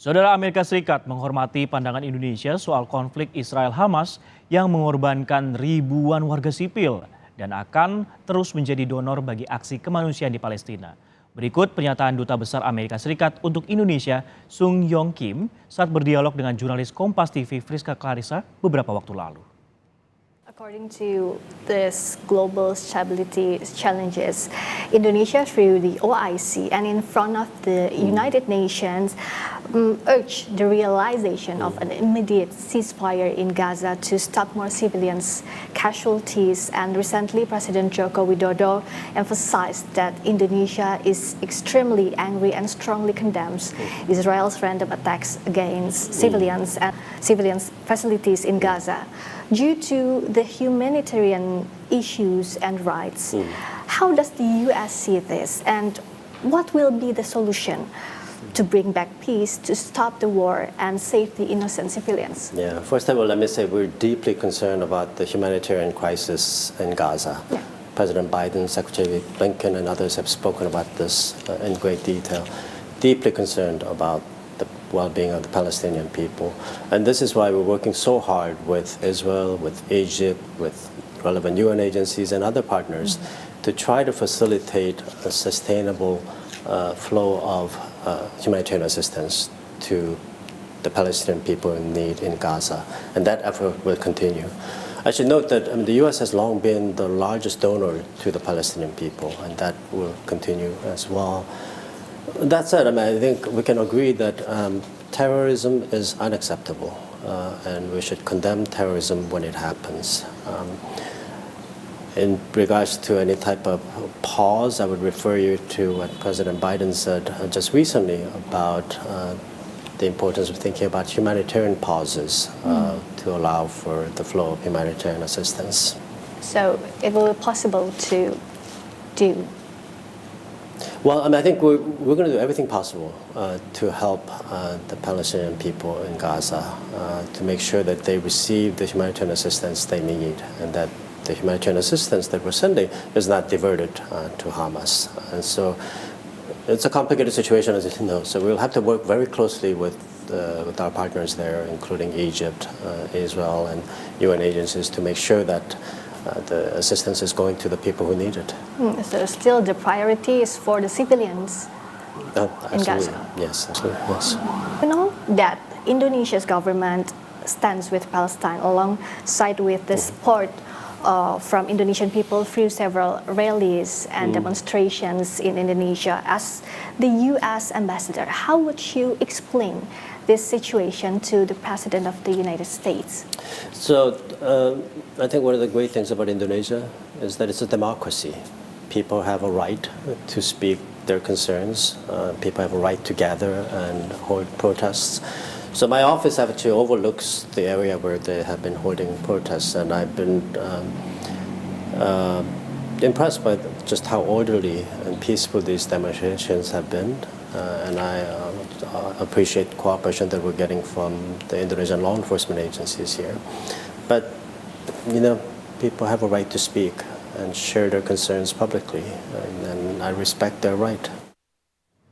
Saudara, Amerika Serikat menghormati pandangan Indonesia soal konflik Israel-Hamas yang mengorbankan ribuan warga sipil dan akan terus menjadi donor bagi aksi kemanusiaan di Palestina. Berikut pernyataan Duta Besar Amerika Serikat untuk Indonesia, Yong Kim, saat berdialog dengan jurnalis KompasTV Frisca Clarissa beberapa waktu lalu. According to this global stability challenges, Indonesia through the OIC and in front of the United Nations urged the realization of an immediate ceasefire in Gaza to stop more civilians casualties. And recently, President Joko Widodo emphasized that Indonesia is extremely angry and strongly condemns Israel's random attacks against civilians and civilians facilities in Gaza. Due to the humanitarian issues and rights, how does the U.S. see this, and what will be the solution to bring back peace, to stop the war, and save the innocent civilians? Yeah, first of all, let me say we're deeply concerned about the humanitarian crisis in Gaza. Yeah. President Biden, Secretary Blinken, and others have spoken about this in great detail. Deeply concerned about the well-being of the Palestinian people. And this is why we're working so hard with Israel, with Egypt, with relevant UN agencies and other partners to try to facilitate a sustainable flow of humanitarian assistance to the Palestinian people in need in Gaza. And that effort will continue. I should note that the U.S. has long been the largest donor to the Palestinian people, and that will continue as well. That said, I think we can agree that terrorism is unacceptable, and we should condemn terrorism when it happens. In regards to any type of pause, I would refer you to what President Biden said just recently about the importance of thinking about humanitarian pauses to allow for the flow of humanitarian assistance. So it will be possible to do? Well, I think we're going to do everything possible to help the Palestinian people in Gaza to make sure that they receive the humanitarian assistance they need, and that the humanitarian assistance that we're sending is not diverted to Hamas. And so it's a complicated situation, as you know, so we'll have to work very closely with our partners there, including Egypt, Israel, and UN agencies, to make sure that the assistance is going to the people who need it. So still the priority is for the civilians in Gaza? Yes, absolutely, yes. We know that Indonesia's government stands with Palestine alongside with the support from Indonesian people through several rallies and demonstrations in Indonesia. As the U.S. ambassador, how would you explain this situation to the President of the United States? So I think one of the great things about Indonesia is that it's a democracy. People have a right to speak their concerns. People have a right to gather and hold protests. So my office actually overlooks the area where they have been holding protests, and I've been impressed by just how orderly and peaceful these demonstrations have been. And I appreciate cooperation that we're getting from the Indonesian law enforcement agencies here. But, people have a right to speak and share their concerns publicly, and I respect their right.